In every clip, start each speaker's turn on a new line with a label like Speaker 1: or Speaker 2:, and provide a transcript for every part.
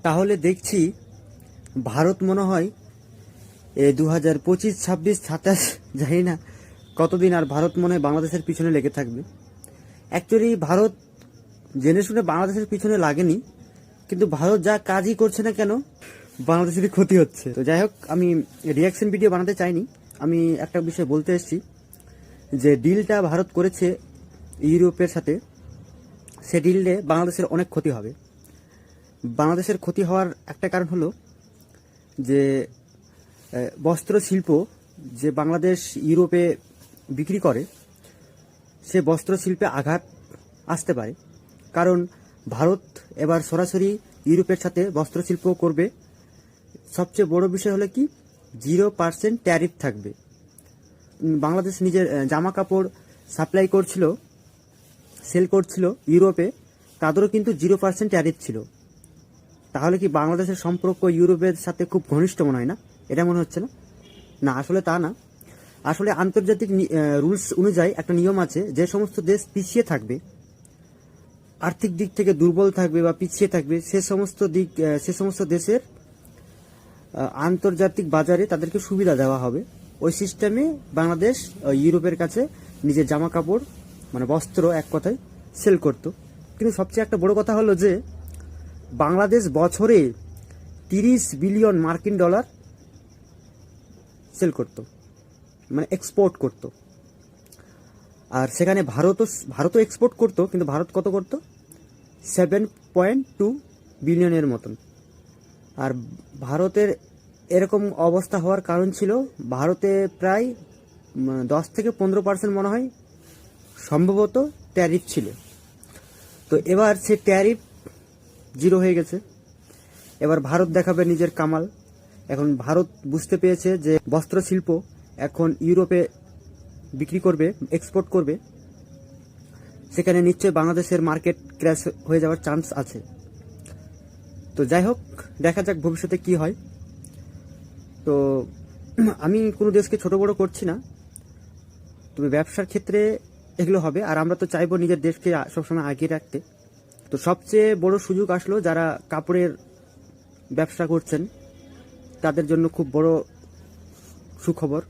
Speaker 1: তাহলে দেখছি ভারত মনে হয় 2025, 26, 27 জানি না কতদিন আর ভারত মনে হয় বাংলাদেশের পিছনে লেগে থাকবে। অ্যাকচুয়ালি ভারত জেনে শুনে বাংলাদেশের পিছনে লাগেনি, কিন্তু ভারত যা কাজই করছে না কেন বাংলাদেশেরই ক্ষতি হচ্ছে। তো যাই হোক, আমি রিয়াকশন ভিডিও বানাতে চাইনি, আমি একটা বিষয় বলতে এসেছি যে ডিলটা ভারত করেছে ইউরোপের সাথে, সে ডিলে বাংলাদেশের অনেক ক্ষতি হবে। বাংলাদেশের ক্ষতি হওয়ার একটা কারণ হলো যে বস্ত্র শিল্প যে বাংলাদেশ ইউরোপে বিক্রি করে, সে বস্ত্র শিল্পে আঘাত আসতে পারে। কারণ ভারত এবার সরাসরি ইউরোপের সাথে বস্ত্র শিল্প করবে। সবচেয়ে বড় বিষয় হলো কি, 0% ট্যারিফ থাকবে। বাংলাদেশ নিজের জামা কাপড় সাপ্লাই করছিল, সেল করছিল ইউরোপে, তাদেরও কিন্তু 0% ট্যারিফ ছিল। তাহলে কি বাংলাদেশের সম্পর্ক ইউরোপের সাথে খুব ঘনিষ্ঠ মনে হয় না? এটা মনে হচ্ছে না? না, আসলে তা না। আসলে আন্তর্জাতিক রুলস অনুযায়ী একটা নিয়ম আছে, যে সমস্ত দেশ পিছিয়ে থাকবে, আর্থিক দিক থেকে দুর্বল থাকবে বা পিছিয়ে থাকবে, সে সমস্ত দেশের আন্তর্জাতিক বাজারে তাদেরকে সুবিধা দেওয়া হবে। ওই সিস্টেমে বাংলাদেশ ইউরোপের কাছে নিজের জামা কাপড় মানে বস্ত্র এক কথায় সেল করত। কিন্তু সবচেয়ে একটা বড় কথা হলো যে বাংলাদেশ বছরে 30 বিলিয়ন মার্কিন ডলার সেল করত, মানে এক্সপোর্ট করত। আর সেখানে ভারতও এক্সপোর্ট করত, কিন্তু ভারত কত করত? 7.2 বিলিয়নের মতন। আর ভারতের এরকম অবস্থা হওয়ার কারণ ছিল, ভারতে প্রায় 10 থেকে 15% মনে হয় সম্ভবত ট্যারিফ ছিল। তো এবার সে ট্যারিফ 0 হয়ে গেছে। এবার ভারত দেখাবে নিজের কামাল। এখন ভারত বুঝতে পেরেছে যে বস্ত্র শিল্প এখন ইউরোপে বিক্রি করবে, এক্সপোর্ট করবে, সেখানে নিশ্চয়ই বাংলাদেশের মার্কেট ক্র্যাশ হয়ে যাওয়ার চান্স আছে। তো যাই হোক, দেখা যাক ভবিষ্যতে কি হয়। তো আমি কোনো দেশকে ছোট বড় করছি না, তবে ব্যবসার ক্ষেত্রে এগুলো হবে। আর আমরা তো চাইবো নিজের দেশকে সবসময় আগিয়ে রাখতে। তো সবচেয়ে বড় সুযোগ আসলো যারা কাপড়ের ব্যবসা করছেন, তাদের জন্য খুব বড় সুখবর।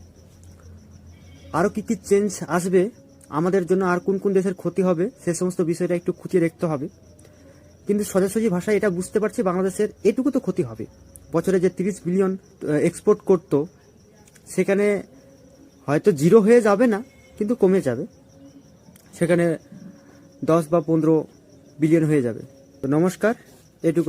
Speaker 1: আরও কী কী চেঞ্জ আসবে আমাদের জন্য, আর কোন কোন দেশের ক্ষতি হবে, সে সমস্ত বিষয়টা একটু খুঁটিয়ে দেখতে হবে। কিন্তু সোজাসুজি ভাষায় এটা বুঝতে পারছি, বাংলাদেশের এটুকু তো ক্ষতি হবে। বছরে যে 30 বিলিয়ন এক্সপোর্ট করত, সেখানে হয়তো 0 হয়ে যাবে না, কিন্তু কমে যাবে, সেখানে 10 বা 15 বিলিয়ন হয়ে যাবে। তো নমস্কার, এটুকু।